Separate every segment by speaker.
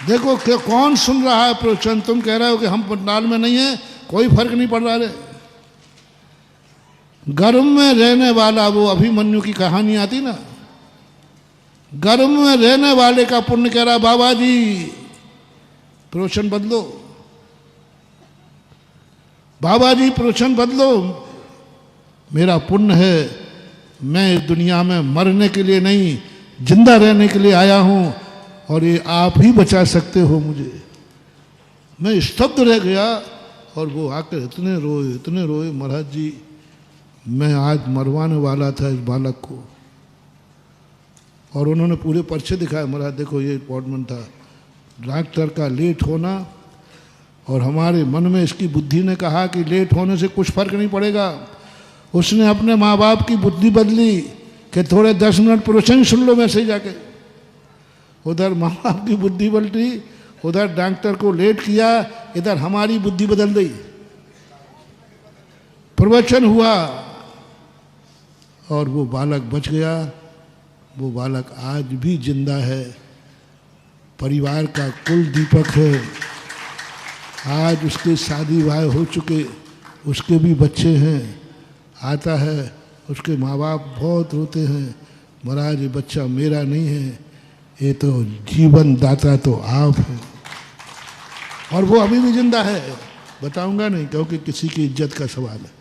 Speaker 1: देखो कि कौन सुन रहा है प्रवचन? तुम कह रहे हो कि हम पंडाल में नहीं है, कोई फर्क नहीं पड़ रहा है। गर्भ में रहने वाला, वो अभिमन्यु की कहानी आती ना, गर्भ में रहने वाले का पुण्य कह रहा बाबा जी प्रवचन बदलो, बाबा जी प्रवचन बदलो, मेरा पुण्य है, मैं इस दुनिया में मरने के लिए नहीं जिंदा रहने के लिए आया हूं और ये आप ही बचा सकते हो मुझे। मैं स्तब्ध रह गया और वो आकर इतने रोए, महाराज जी मैं आज मरवाने वाला था इस बालक को। और उन्होंने पूरे पर्चे दिखाए, महाराज देखो ये अपॉइंटमेंट था, डॉक्टर का लेट होना, और हमारे मन में इसकी बुद्धि ने कहा कि लेट होने से कुछ फर्क नहीं पड़ेगा। उसने अपने माँ बाप की बुद्धि बदली कि थोड़े 10 मिनट प्रवचन सुन लो वैसे ही जाके। उधर माँ बाप की बुद्धि बदली, उधर डॉक्टर को लेट किया, इधर हमारी बुद्धि बदल गई, प्रवचन हुआ और वो बालक बच गया। वो बालक आज भी जिंदा है, परिवार का कुल दीपक है। आज उसके शादी ब्याह हो चुके, उसके भी बच्चे हैं। आता है उसके माँ बाप बहुत रोते हैं, महाराज ये बच्चा मेरा नहीं है, ये तो जीवन दाता तो आप हैं। और वो अभी भी जिंदा है, बताऊंगा नहीं क्योंकि किसी की इज्जत का सवाल है।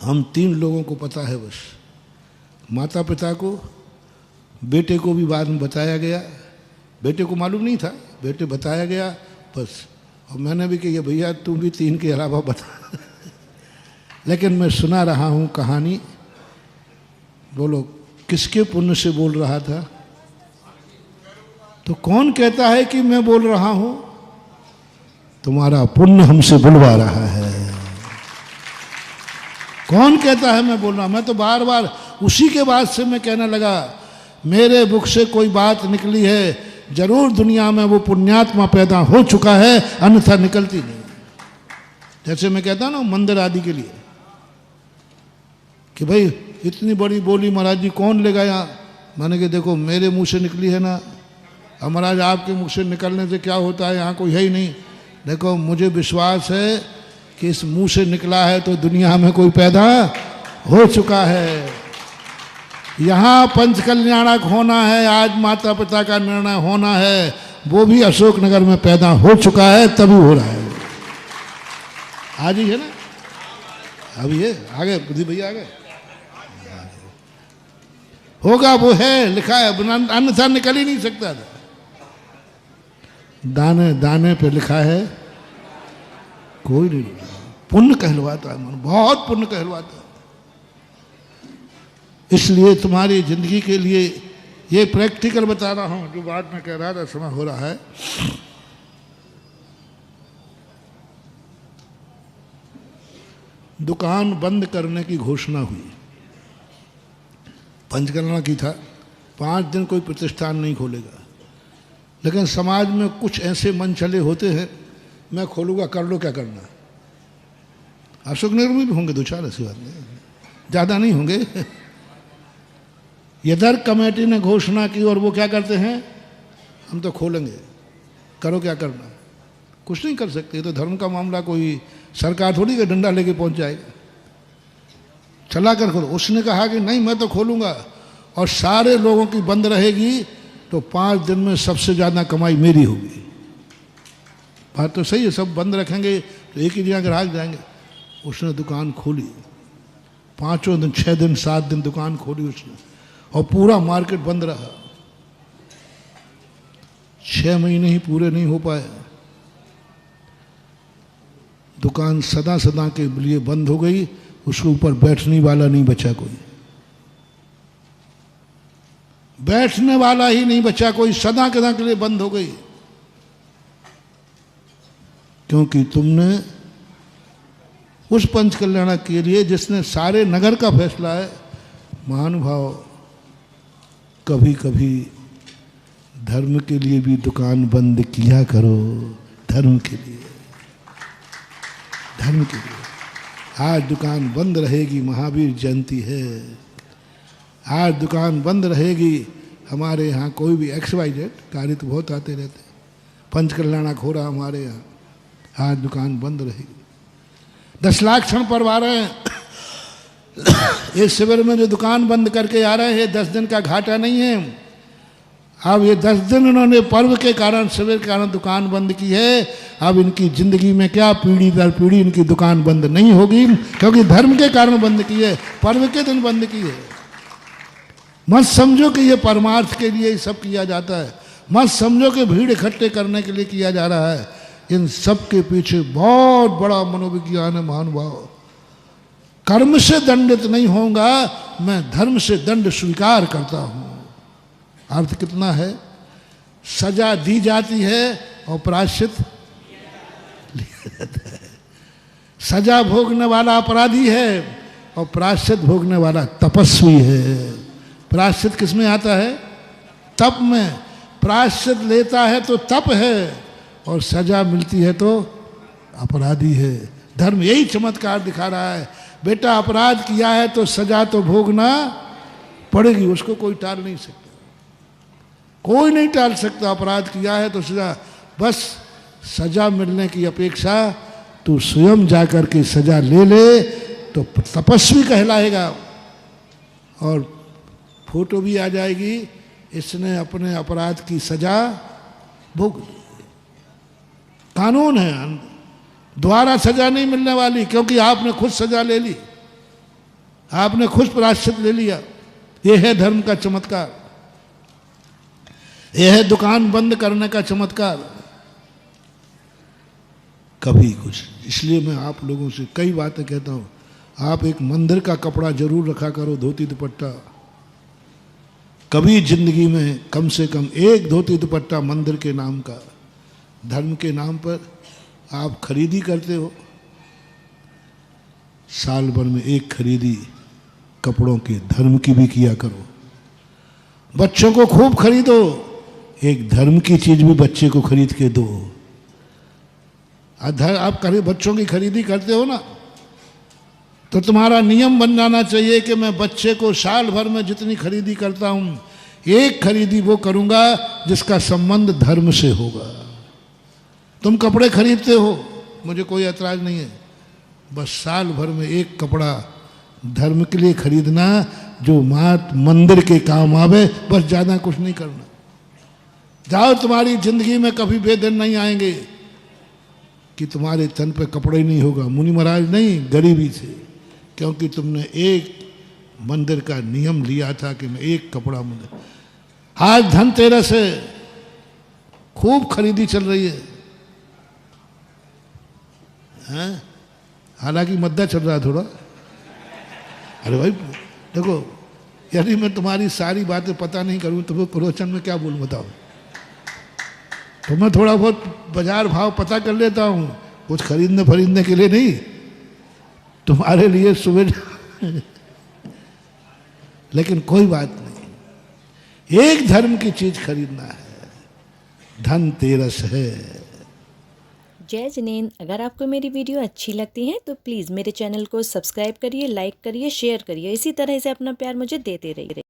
Speaker 1: हम 3 लोगों को पता है बस, माता पिता को, बेटे को भी बाद में बताया गया, बेटे को मालूम नहीं था, बेटे बताया गया बस। और मैंने भी कहा भैया तुम भी 3 के अलावा बता लेकिन मैं सुना रहा हूँ कहानी। बोलो किसके पुण्य से बोल रहा था? तो कौन कहता है कि मैं बोल रहा हूँ? तुम्हारा पुण्य हमसे बुलवा रहा है। कौन कहता है मैं बोल रहा हूँ? मैं तो बार बार उसी के बाद से मैं कहने लगा, मेरे मुख से कोई बात निकली है, जरूर दुनिया में वो पुण्यात्मा पैदा हो चुका है, अन्यथा निकलती नहीं। जैसे मैं कहता हूँ ना मंदिर आदि के लिए कि भाई इतनी बड़ी बोली महाराज जी कौन ले गया? मैंने कहा देखो मेरे मुंह से निकली है ना, अब महाराज आपके मुख से निकलने से क्या होता है, यहाँ कोई है ही नहीं। देखो मुझे विश्वास है कि इस मुंह से निकला है तो दुनिया में कोई पैदा हो चुका है। यहाँ पंच कल्याणक होना है, आज माता पिता का निर्णय होना है, वो भी अशोकनगर में पैदा हो चुका है, तभी हो रहा है। आज ही है ना, अभी है, आगे बुद्धि भैया आगे होगा, वो है लिखा है, अन्यथा निकल ही नहीं सकता था। दाने दाने पे लिखा है, कोई नहीं। पुण्य कहलवाता है मन, बहुत पुण्य कहलवाता है। इसलिए तुम्हारी जिंदगी के लिए ये प्रैक्टिकल बता रहा हूं, जो बात में कह रहा था, समय हो रहा है। दुकान बंद करने की घोषणा हुई, पंचकर्मा की था, 5 दिन कोई प्रतिष्ठान नहीं खोलेगा। लेकिन समाज में कुछ ऐसे मन चले होते हैं, मैं खोलूंगा, कर लो क्या करना। अशोकनगर में भी होंगे 2-4 ऐसी बात नहीं, ज़्यादा नहीं होंगे। इधर कमेटी ने घोषणा की और वो क्या करते हैं, हम तो खोलेंगे, करो क्या करना। कुछ नहीं कर सकते, तो धर्म का मामला, कोई सरकार थोड़ी का डंडा लेके पहुंच जाएगा, चला कर खोलो। उसने कहा कि नहीं मैं तो खोलूंगा, और सारे लोगों की बंद रहेगी तो 5 दिन में सबसे ज़्यादा कमाई मेरी होगी। बात तो सही है, सब बंद रखेंगे तो एक ही जगह ग्राहक जाएंगे। उसने दुकान खोली, 5 दिन 6 दिन 7 दिन दुकान खोली उसने, और पूरा मार्केट बंद रहा। 6 महीने ही पूरे नहीं हो पाए, दुकान सदा सदा के लिए बंद हो गई। उसके ऊपर बैठने वाला नहीं बचा, कोई बैठने वाला ही नहीं बचा, कोई सदा सदा के लिए बंद हो गई। क्योंकि तुमने उस पंच कल्याण के लिए जिसने सारे नगर का फैसला है, महानुभाव कभी कभी धर्म के लिए भी दुकान बंद किया करो। धर्म के लिए, धर्म के लिए। आज दुकान बंद रहेगी, महावीर जयंती है। आज दुकान बंद रहेगी, हमारे यहाँ कोई भी XYZ गाड़ी तो बहुत आते रहते हैं। पंचकल्याणा खोरा हमारे यहाँ, आज दुकान बंद रही। 10 लाख क्षण पर आ रहे हैं। इस शिविर में जो दुकान बंद करके आ रहे हैं, 10 दिन का घाटा नहीं है। अब ये 10 दिन उन्होंने पर्व के कारण, शिविर के कारण दुकान बंद की है। अब इनकी जिंदगी में क्या पीढ़ी दर पीढ़ी इनकी दुकान बंद नहीं होगी, क्योंकि धर्म के कारण बंद की है, पर्व के दिन बंद की है। मत समझो कि ये परमार्थ के लिए सब किया जाता है, मत समझो कि भीड़ इकट्ठे करने के लिए किया जा रहा है। इन सब के पीछे बहुत बड़ा मनोविज्ञान है महानुभाव। कर्म से दंडित नहीं होगा, मैं धर्म से दंड स्वीकार करता हूं। अर्थ कितना है? सजा दी जाती है और प्रायश्चित लिया जाता है। सजा भोगने वाला अपराधी है और प्रायश्चित भोगने वाला तपस्वी है। प्रायश्चित किस में आता है? तप में। प्रायश्चित लेता है तो तप है, और सजा मिलती है तो अपराधी है। धर्म यही चमत्कार दिखा रहा है। बेटा अपराध किया है तो सजा तो भोगना पड़ेगी, उसको कोई टाल नहीं सकता, कोई नहीं टाल सकता। अपराध किया है तो सजा, बस सजा मिलने की अपेक्षा तू स्वयं जाकर के सजा ले ले तो तपस्वी कहलाएगा, और फोटो भी आ जाएगी, इसने अपने अपराध की सजा भोग ली। कानून है, दोबारा सजा नहीं मिलने वाली, क्योंकि आपने खुद सजा ले ली, आपने खुद प्रायश्चित ले लिया। यह है धर्म का चमत्कार, यह है दुकान बंद करने का चमत्कार। कभी कुछ, इसलिए मैं आप लोगों से कई बातें कहता हूं, आप एक मंदिर का कपड़ा जरूर रखा करो, धोती दुपट्टा। कभी जिंदगी में कम से कम एक धोती दुपट्टा मंदिर के नाम का, धर्म के नाम पर आप खरीदी करते हो। साल भर में एक खरीदी कपड़ों की, धर्म की भी किया करो। बच्चों को खूब खरीदो, एक धर्म की चीज भी बच्चे को खरीद के दो। आप बच्चों की खरीदी करते हो ना, तो तुम्हारा नियम बन जाना चाहिए कि मैं बच्चे को साल भर में जितनी खरीदी करता हूं, एक खरीदी वो करूंगा जिसका संबंध धर्म से होगा। तुम कपड़े खरीदते हो, मुझे कोई ऐतराज नहीं है, बस साल भर में एक कपड़ा धर्म के लिए खरीदना जो मात मंदिर के काम आवे, बस ज्यादा कुछ नहीं करना। जाओ, तुम्हारी जिंदगी में कभी वे दिन नहीं आएंगे कि तुम्हारे तन पे कपड़े ही नहीं होगा। मुनि महाराज नहीं, गरीबी से, क्योंकि तुमने एक मंदिर का नियम लिया था कि मैं एक कपड़ा मंदिर। आज धनतेरस है, खूब खरीदी चल रही है, हालांकि मद्दा चल रहा है थोड़ा। अरे भाई देखो, यदि मैं तुम्हारी सारी बातें पता नहीं करूं तो वो प्रवचन में क्या बोलूं बताओ। तो मैं थोड़ा बहुत बाजार भाव पता कर लेता हूं, कुछ खरीदने के लिए नहीं, तुम्हारे लिए सुबह। लेकिन कोई बात नहीं, एक धर्म की चीज खरीदना है, धनतेरस है।
Speaker 2: जय जिनेंद्र। अगर आपको मेरी वीडियो अच्छी लगती है तो प्लीज़ मेरे चैनल को सब्सक्राइब करिए, लाइक करिए, शेयर करिए। इसी तरह से अपना प्यार मुझे देते रहिए।